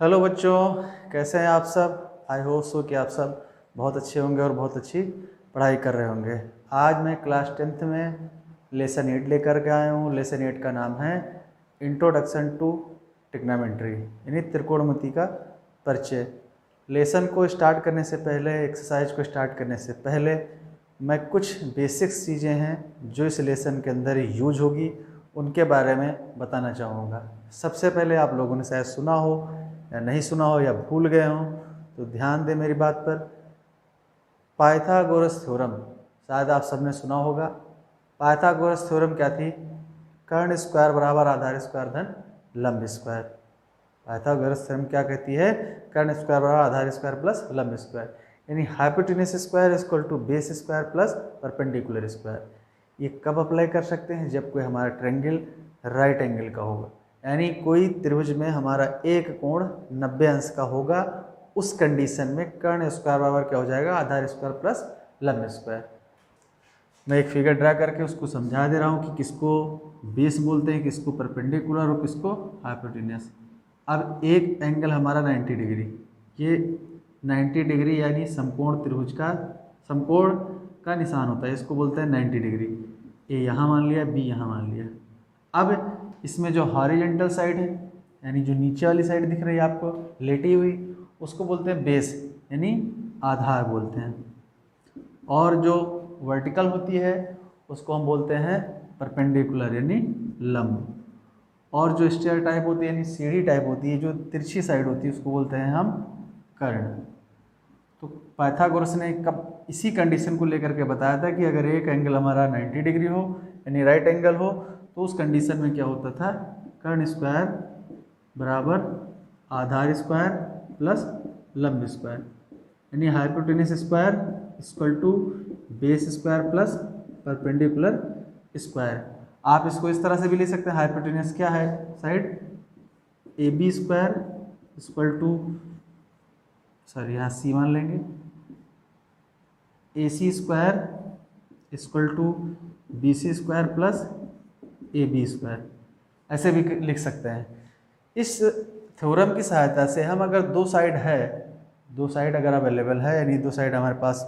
Hello बच्चों, कैसे हैं आप सब। आई होप सो कि आप सब बहुत अच्छे होंगे और बहुत अच्छी पढ़ाई कर रहे होंगे। आज मैं क्लास 10th में लेसन 8 लेकर के आया हूँ। लेसन 8 का नाम है इंट्रोडक्शन टू ट्रिग्नोमेट्री, यानी त्रिकोणमिति का परिचय। लेसन को स्टार्ट करने से पहले, एक्सरसाइज को स्टार्ट करने से पहले मैं कुछ बेसिक्स चीज़ें हैं जो इस लेसन के अंदर यूज होगी उनके बारे में बताना चाहूँगा। सबसे पहले आप लोगों ने शायद सुना हो या नहीं सुना हो या भूल गए हों, तो ध्यान दें मेरी बात पर। पाइथागोरस थ्योरम शायद आप सबने सुना होगा। पाइथागोरस थ्योरम क्या थी? कर्ण स्क्वायर बराबर आधार स्क्वायर धन लंब स्क्वायर। पाइथागोरस थ्योरम क्या कहती है? कर्ण स्क्वायर बराबर आधार स्क्वायर प्लस लंब स्क्वायर, यानी hypotenuse square equal to base square plus perpendicular square. ये कब अप्लाई कर सकते हैं? जब कोई हमारा ट्रायंगल राइट एंगल का होगा, यानी कोई त्रिभुज में हमारा एक कोण 90 अंश का होगा। उस कंडीशन में कर्ण स्क्वायर बराबर क्या हो जाएगा? आधार स्क्वायर प्लस लंब स्क्वायर। मैं एक फिगर ड्रा करके उसको समझा दे रहा हूँ कि किसको बेस बोलते हैं, किसको परपेंडिकुलर और किसको हाइपोटेन्यूस। अब एक एंगल हमारा 90 डिग्री, ये 90 डिग्री यानी समकोण त्रिभुज का समकोण का निशान होता है, इसको बोलते हैं 90 डिग्री। ए यहाँ मान लिया, बी यहाँ मान लिया। अब इसमें जो हॉरिजॉन्टल साइड है, यानी जो नीचे वाली साइड दिख रही है आपको लेटी हुई, उसको बोलते हैं बेस, यानी आधार बोलते हैं। और जो वर्टिकल होती है उसको हम बोलते हैं परपेंडिकुलर, यानी लंब। और जो स्टेयर टाइप होती है, यानी सीढ़ी टाइप होती है, जो तिरछी साइड होती है, उसको बोलते हैं हम कर्ण। तो पाइथागोरस ने कब इसी कंडीशन को लेकर के बताया था कि अगर एक एंगल हमारा 90 डिग्री हो, यानी राइट एंगल हो, तो उस कंडीशन में क्या होता था? कर्ण स्क्वायर बराबर आधार स्क्वायर प्लस लंब स्क्वायर, यानी hypotenuse square equal to base square plus perpendicular square. आप इसको इस तरह से भी ले सकते हैं। हाइपोटेन्यूस क्या है? Side A B square equal to, sorry यहाँ सी मान लेंगे, A C square equal to B C square plus A B square, ऐसे भी लिख सकते हैं। इस थ्योरम की सहायता से हम अगर दो साइड है, दो साइड अगर अवेलेबल है, यानी दो साइड हमारे पास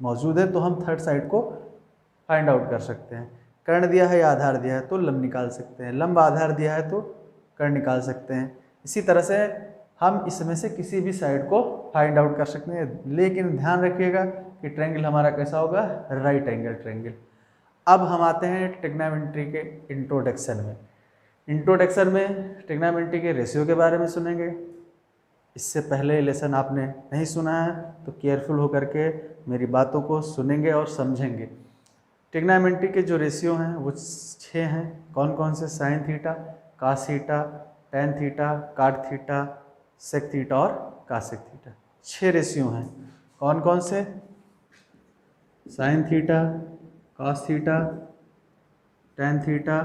मौजूद है, तो हम थर्ड साइड को फाइंड आउट कर सकते हैं। कर्ण दिया है या आधार दिया है तो लंब निकाल सकते हैं, लंब आधार दिया है तो कर्ण निकाल सकते हैं। इसी तरह से हम इसमें से किसी भी साइड को फाइंड आउट कर सकते हैं, लेकिन ध्यान रखिएगा कि ट्रायंगल हमारा कैसा होगा? Right angle triangle. अब हम आते हैं ट्रिग्नोमेट्री के इंट्रोडक्शन में। इंट्रोडक्शन में ट्रिग्नोमेट्री के रेशियो के बारे में सुनेंगे। इससे पहले लेसन आपने नहीं सुना है तो केयरफुल होकर के मेरी बातों को सुनेंगे और समझेंगे। ट्रिग्नोमेट्री के जो रेशियो हैं वो 6 हैं। कौन कौन से? Sine theta, cos theta, tan theta, cot theta, sec theta और कासेक थीटा। 6 रेशियो हैं। कौन कौन से? Sine theta, cos theta, tan theta,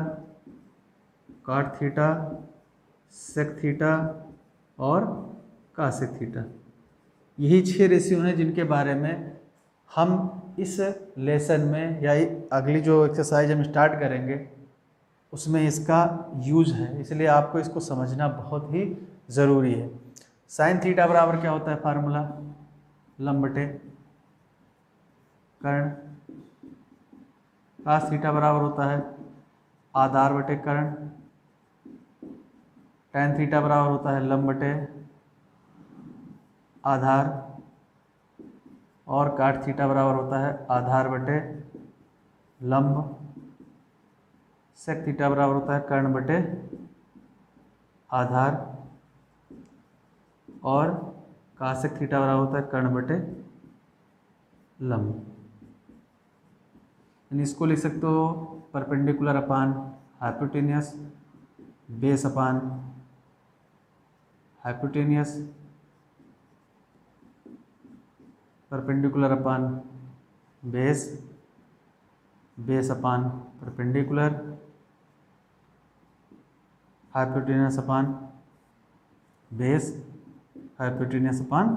cot theta, sec theta और कासेक थीटा। यही 6 रेशियो हैं जिनके बारे में हम इस लेसन में या अगली जो एक्सरसाइज हम स्टार्ट करेंगे उसमें इसका यूज है, इसलिए आपको इसको समझना बहुत ही ज़रूरी है। साइन थीटा बराबर क्या होता है? फार्मूला लंब बटे कर्ण। कास थीटा बराबर होता है आधार बटे कर्ण। टेन थीटा बराबर होता है लंब बटे आधार। और काट थीटा बराबर होता है आधार बटे लंब। सेक थीटा बराबर होता है कर्ण बटे आधार। और कासेक थीटा बराबर होता है कर्ण बटे लंब। इसको लिख सकते हो परपेंडिकुलर अपान hypotenuse, base upon hypotenuse, perpendicular अपान base, base upon perpendicular, hypotenuse अपान बेस, हाइपोटेन्यूस अपान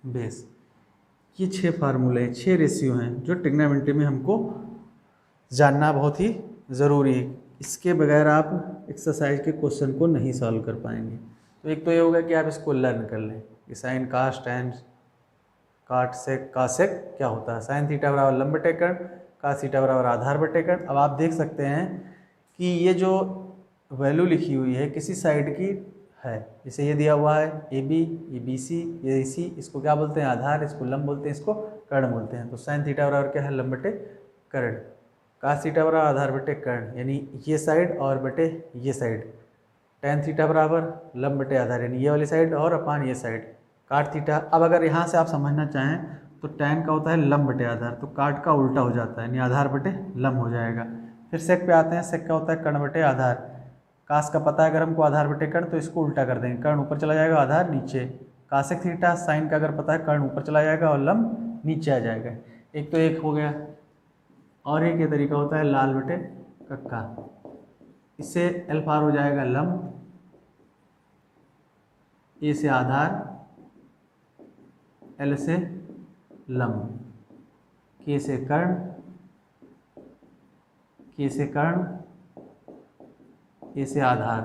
बेस। ये 6 फार्मूले, 6 रेशियो हैं जो ट्रिग्नोमेट्री में हमको जानना बहुत ही ज़रूरी है। इसके बगैर आप एक्सरसाइज के क्वेश्चन को नहीं सॉल्व कर पाएंगे। तो एक तो ये होगा कि आप इसको लर्न कर लें कि साइन कास टैन काट सेक कासेक क्या होता है। साइन थीटा बराबर लंब बटे कर्ण, कास थीटा बराबर आधार बटे कर्ण। अब आप देख सकते हैं कि ये जो वैल्यू लिखी हुई है किसी साइड की है। जैसे ये दिया हुआ है ए बी, ये बी सी, ये सी, इसको क्या बोलते हैं आधार, इसको लंब बोलते हैं, इसको कर्ण बोलते हैं। तो साइन थीटा बराबर क्या है लंब बटे कर्ण, कास थीटा बराबर आधार बटे कर्ण यानी ये साइड और बटे ये साइड, टैन थीटा बराबर लंब बटे आधार यानी ये वाली साइड और अपान ये साइड, काट थीटा। अब अगर यहाँ से आप समझना चाहें तो टैन का होता है लंब बटे आधार, तो काट का उल्टा हो जाता है यानी आधार बटे लंब हो जाएगा। फिर सेक पे आते हैं, सेक का होता है कर्ण बटे आधार। कास का पता है अगर हमको आधार बटे कर्ण तो इसको उल्टा कर देंगे, कर्ण ऊपर चला जाएगा आधार नीचे। कासेक थीटा साइन का अगर पता है कर्ण ऊपर चला जाएगा और लंब नीचे आ जाएगा। एक तो एक हो गया, और एक ये तरीका होता है लाल बटे कक्का। इससे एल पार हो जाएगा लंब, ए से आधार, एल से लंब, के से कर्ण, के से कर्ण, ए से आधार।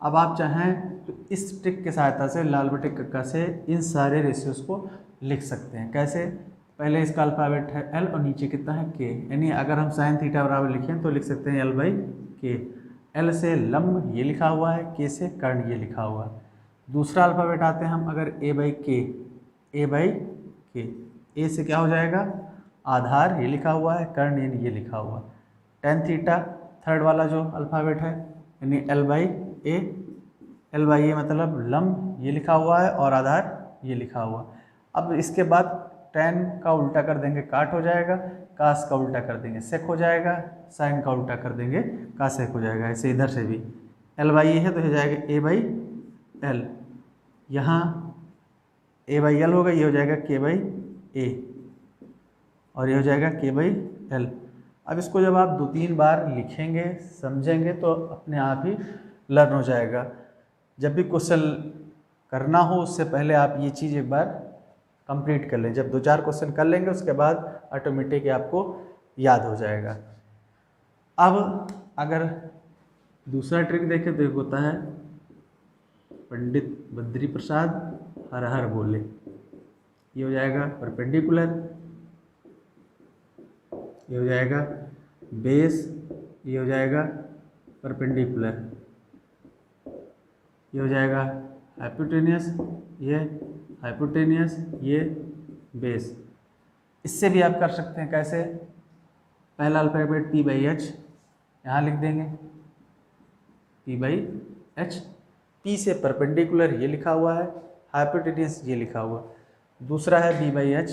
अब आप चाहें तो इस ट्रिक की सहायता से लाल बटे कक्का से इन सारे रेशियोज को लिख सकते हैं। कैसे? पहले इसका अल्फाबेट है एल और नीचे कितना है के, यानी अगर हम साइन थीटा बराबर लिखें तो लिख सकते हैं एल बाई के। एल से लंब ये लिखा हुआ है, के से कर्ण ये लिखा हुआ है। दूसरा अल्फाबेट आते हैं हम अगर ए बाई के, ए बाई के, ए से क्या हो जाएगा आधार ये लिखा हुआ है, कर्ण यानी ये लिखा हुआ। टेन थीटा थर्ड वाला जो अल्फ़ाबेट है यानी L by A, L by A मतलब लंब ये लिखा हुआ है और आधार ये लिखा हुआ। अब इसके बाद टेन का उल्टा कर देंगे काट हो जाएगा, कास का उल्टा कर देंगे सेक हो जाएगा, साइन का उल्टा कर देंगे कासेक हो जाएगा। ऐसे इधर से भी एल बाई ए है तो हो जाएगा ए बाई एल, यहाँ ए बाई एल होगा, ये हो जाएगा के बाई ए और ये हो जाएगा के बाई एल। अब इसको जब आप 2-3 बार लिखेंगे समझेंगे तो अपने आप ही लर्न हो जाएगा। जब भी क्वेश्चन करना हो उससे पहले आप ये चीज़ एक बार कंप्लीट कर लें। जब 2-4 क्वेश्चन कर लेंगे उसके बाद ऑटोमेटिक आपको याद हो जाएगा। अब अगर दूसरा ट्रिक देखें तो एक होता है पंडित बद्री प्रसाद हर हर बोले, ये हो जाएगा परपेंडिकुलर, ये हो जाएगा बेस, ये हो जाएगा परपेंडिकुलर, ये हो जाएगा हाइपोटेनियस, ये हाइपोटेनियस, ये बेस। इससे भी आप कर सकते हैं कैसे? पहला अल्फाबेट पी बाई एच यहाँ लिख देंगे, पी बाई एच, पी से परपेंडिकुलर ये लिखा हुआ है, हाइपोटेनियस ये लिखा हुआ। दूसरा है बी बाई एच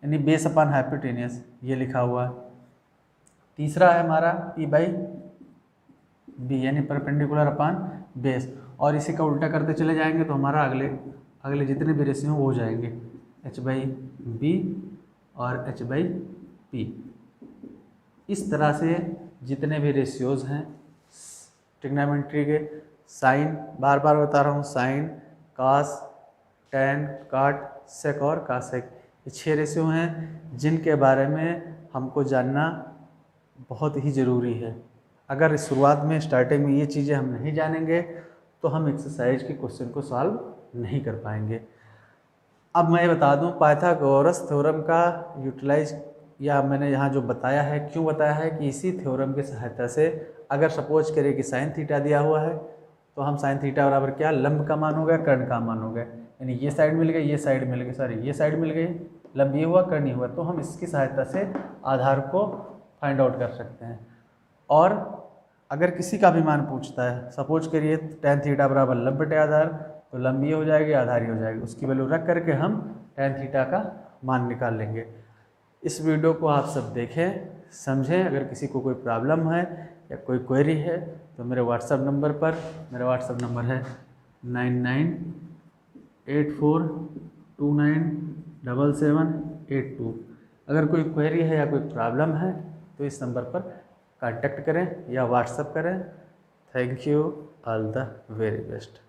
यानी बेस अपान हाइपोटेनियस ये लिखा हुआ है। तीसरा है हमारा पी बाई बी यानी परपेंडिकुलर अपान बेस, और इसी का उल्टा करते चले जाएंगे तो हमारा अगले जितने भी रेशियो हो जाएंगे एच बाई बी और एच बाई पी। इस तरह से जितने भी रेशियोज हैं ट्रिग्नोमेट्री के, साइन बार बार बता रहा हूँ, साइन कास टैन काट सेक और कासेक, ये 6 रेशियो हैं जिनके बारे में हमको जानना बहुत ही ज़रूरी है। अगर इस शुरुआत में स्टार्टिंग में ये चीज़ें हम नहीं जानेंगे तो हम एक्सरसाइज के क्वेश्चन को सॉल्व नहीं कर पाएंगे। अब मैं बता दूं पाइथागोरस थ्योरम का यूटिलाइज या मैंने यहाँ जो बताया है क्यों बताया है कि इसी थ्योरम की सहायता से अगर सपोज करें कि साइन थीटा दिया हुआ है तो हम साइन थीटा बराबर क्या लंब का मान हो गया कर्ण का मान हो गया, यानी ये साइड मिल गई ये साइड मिल गई, सॉरी ये साइड मिल गई, लंब ये हुआ कर्ण ये हुआ, तो हम इसकी सहायता से आधार को फाइंड आउट कर सकते हैं। और अगर किसी का भी मान पूछता है सपोज करिए टैन थीटा बराबर लंब बटे आधार, तो लंब ये हो जाएगी आधार ये हो जाएगी, उसकी वैल्यू रख करके हम टैन थीटा का मान निकाल लेंगे। इस वीडियो को आप सब देखें समझें। अगर किसी को कोई प्रॉब्लम है या कोई क्वेरी है तो मेरे व्हाट्सएप नंबर पर, मेरा व्हाट्सएप नंबर है 9984297782। अगर कोई क्वेरी है या कोई प्रॉब्लम है तो इस नंबर पर कांटेक्ट करें या व्हाट्सएप करें। Thank you, all the very best.